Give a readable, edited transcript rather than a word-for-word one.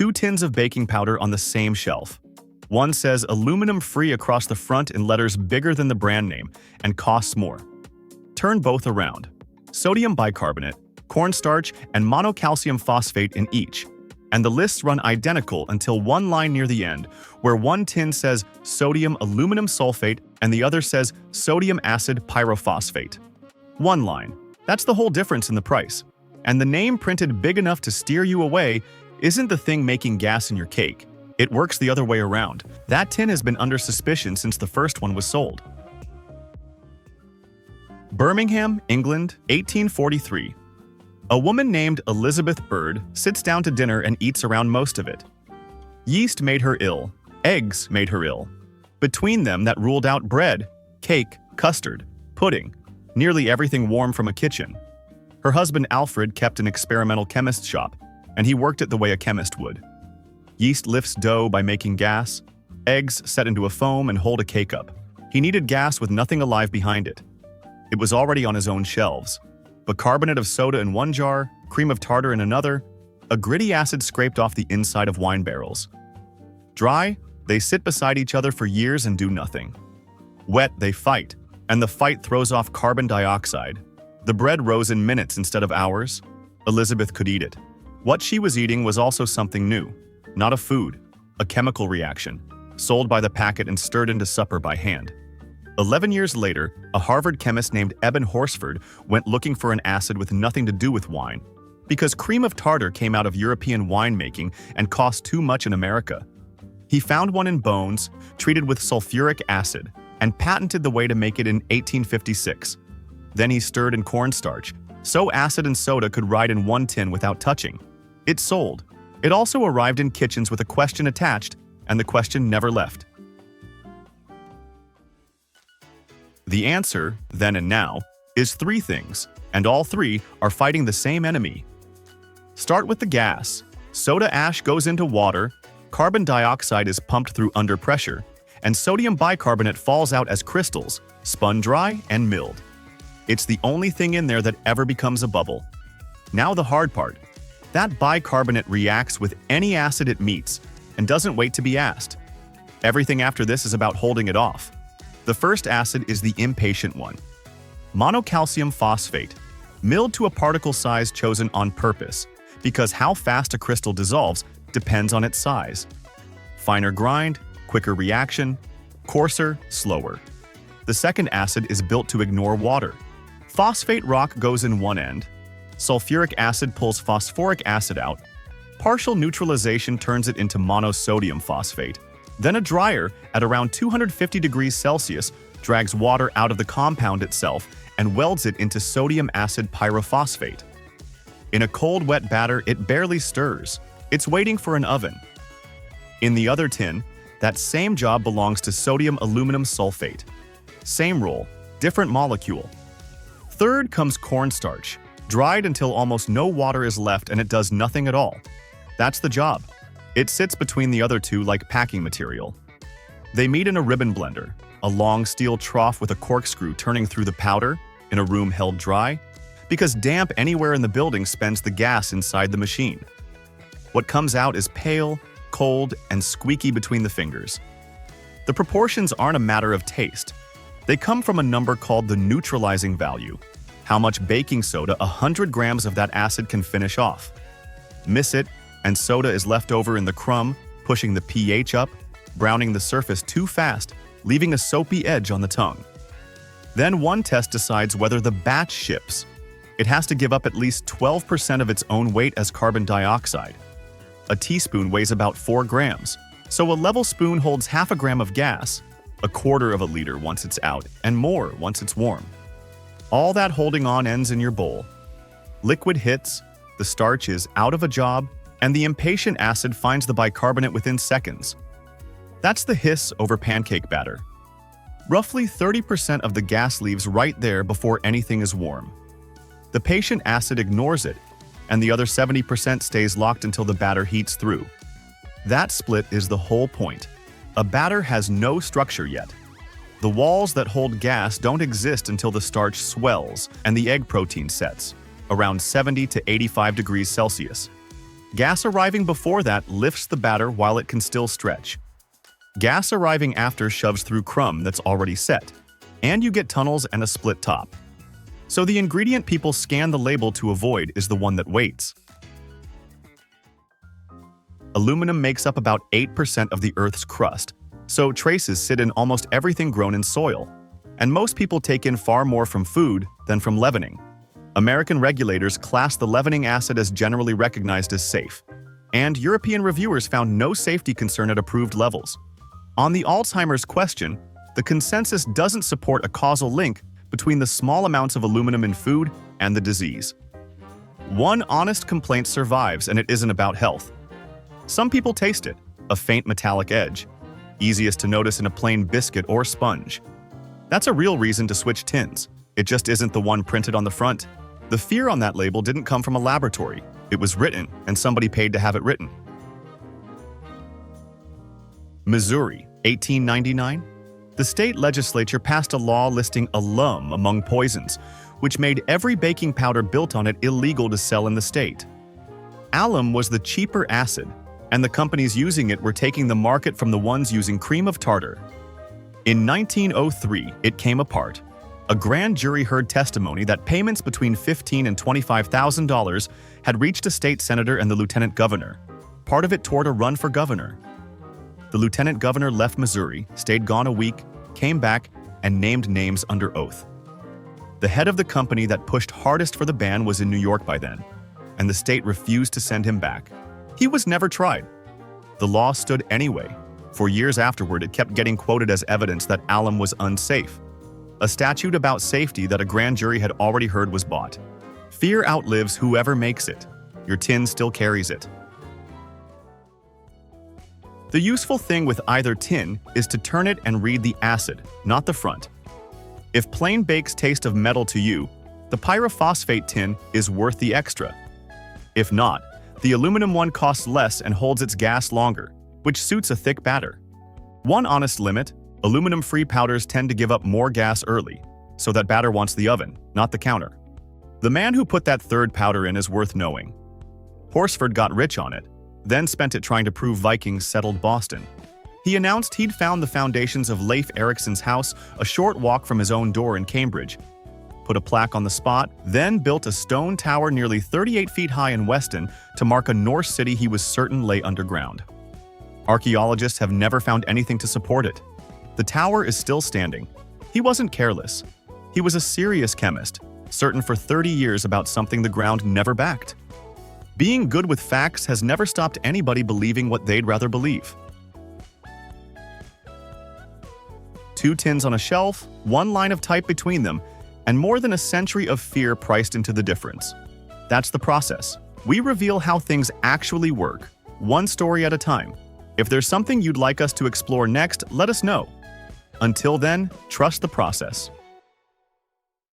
two tins of baking powder on the same shelf. One says aluminum-free across the front in letters bigger than the brand name and costs more. Turn both around. Sodium bicarbonate, cornstarch, and monocalcium phosphate in each. And the lists run identical until one line near the end, where one tin says sodium aluminum sulfate and the other says sodium acid pyrophosphate. One line. That's the whole difference in the price. And the name printed big enough to steer you away isn't the thing making gas in your cake. It works the other way around. That tin has been under suspicion since the first one was sold. Birmingham, England, 1843. A woman named Elizabeth Bird sits down to dinner and eats around most of it. Yeast made her ill. Eggs made her ill. Between them, that ruled out bread, cake, custard, pudding, nearly everything warm from a kitchen. Her husband Alfred kept an experimental chemist shop, and he worked it the way a chemist would. Yeast lifts dough by making gas. Eggs set into a foam and hold a cake up. He needed gas with nothing alive behind it. It was already on his own shelves. Bicarbonate of soda in one jar, cream of tartar in another, a gritty acid scraped off the inside of wine barrels. Dry, they sit beside each other for years and do nothing. Wet, they fight, and the fight throws off carbon dioxide. The bread rose in minutes instead of hours. Elizabeth could eat it. What she was eating was also something new. Not a food, a chemical reaction, sold by the packet and stirred into supper by hand. 11 years later, a Harvard chemist named Eben Horsford went looking for an acid with nothing to do with wine, because cream of tartar came out of European winemaking and cost too much in America. He found one in bones, treated with sulfuric acid, and patented the way to make it in 1856. Then he stirred in cornstarch, so acid and soda could ride in one tin without touching. It sold. It also arrived in kitchens with a question attached, and the question never left. The answer, then and now, is three things, and all three are fighting the same enemy. Start with the gas. Soda ash goes into water, carbon dioxide is pumped through under pressure, and sodium bicarbonate falls out as crystals, spun dry and milled. It's the only thing in there that ever becomes a bubble. Now the hard part. That bicarbonate reacts with any acid it meets and doesn't wait to be asked. Everything after this is about holding it off. The first acid is the impatient one. Monocalcium phosphate, milled to a particle size chosen on purpose, because how fast a crystal dissolves depends on its size. Finer grind, quicker reaction, coarser, slower. The second acid is built to ignore water. Phosphate rock goes in one end. Sulfuric acid pulls phosphoric acid out. Partial neutralization turns it into monosodium phosphate. Then a dryer at around 250 degrees Celsius drags water out of the compound itself and welds it into sodium acid pyrophosphate. In a cold, wet batter, it barely stirs. It's waiting for an oven. In the other tin, that same job belongs to sodium aluminum sulfate. Same role, different molecule. Third comes cornstarch, dried until almost no water is left and it does nothing at all. That's the job. It sits between the other two like packing material. They meet in a ribbon blender, a long steel trough with a corkscrew turning through the powder in a room held dry, because damp anywhere in the building spends the gas inside the machine. What comes out is pale, cold, and squeaky between the fingers. The proportions aren't a matter of taste. They come from a number called the neutralizing value, how much baking soda 100 grams of that acid can finish off. Miss it, and soda is left over in the crumb, pushing the pH up, browning the surface too fast, leaving a soapy edge on the tongue. Then one test decides whether the batch ships. It has to give up at least 12% of its own weight as carbon dioxide. A teaspoon weighs about 4 grams, so a level spoon holds half a gram of gas, a quarter of a liter once it's out, and more once it's warm. All that holding on ends in your bowl. Liquid hits, the starch is out of a job, and the impatient acid finds the bicarbonate within seconds. That's the hiss over pancake batter. Roughly 30% of the gas leaves right there before anything is warm. The patient acid ignores it, and the other 70% stays locked until the batter heats through. That split is the whole point. A batter has no structure yet. The walls that hold gas don't exist until the starch swells and the egg protein sets, around 70 to 85 degrees Celsius. Gas arriving before that lifts the batter while it can still stretch. Gas arriving after shoves through crumb that's already set, and you get tunnels and a split top. So the ingredient people scan the label to avoid is the one that waits. Aluminum makes up about 8% of the Earth's crust, so traces sit in almost everything grown in soil, and most people take in far more from food than from leavening. American regulators class the leavening acid as generally recognized as safe, and European reviewers found no safety concern at approved levels. On the Alzheimer's question, the consensus doesn't support a causal link between the small amounts of aluminum in food and the disease. One honest complaint survives, and it isn't about health. Some people taste it, a faint metallic edge, easiest to notice in a plain biscuit or sponge. That's a real reason to switch tins. It just isn't the one printed on the front. The fear on that label didn't come from a laboratory. It was written, and somebody paid to have it written. Missouri, 1899. The state legislature passed a law listing alum among poisons, which made every baking powder built on it illegal to sell in the state. Alum was the cheaper acid, and the companies using it were taking the market from the ones using cream of tartar. In 1903, it came apart. A grand jury heard testimony that payments between $15,000 and $25,000 had reached a state senator and the lieutenant governor, part of it toward a run for governor. The lieutenant governor left Missouri, stayed gone a week, came back, and named names under oath. The head of the company that pushed hardest for the ban was in New York by then, and the state refused to send him back. He was never tried. The law stood anyway. For years afterward, it kept getting quoted as evidence that alum was unsafe. A statute about safety that a grand jury had already heard was bought. Fear outlives whoever makes it. Your tin still carries it. The useful thing with either tin is to turn it and read the acid, not the front. If plain bakes taste of metal to you, the pyrophosphate tin is worth the extra. If not, the aluminum one costs less and holds its gas longer, which suits a thick batter. One honest limit: aluminum-free powders tend to give up more gas early, so that batter wants the oven, not the counter. The man who put that third powder in is worth knowing. Horsford got rich on it, then spent it trying to prove Vikings settled Boston. He announced he'd found the foundations of Leif Erikson's house a short walk from his own door in Cambridge, put a plaque on the spot, then built a stone tower nearly 38 feet high in Weston to mark a Norse city he was certain lay underground. Archaeologists have never found anything to support it. The tower is still standing. He wasn't careless. He was a serious chemist, certain for 30 years about something the ground never backed. Being good with facts has never stopped anybody believing what they'd rather believe. 2 tins on a shelf, 1 line of type between them, and more than a century of fear priced into the difference. That's the process. We reveal how things actually work, one story at a time. If there's something you'd like us to explore next, let us know. Until then, trust the process.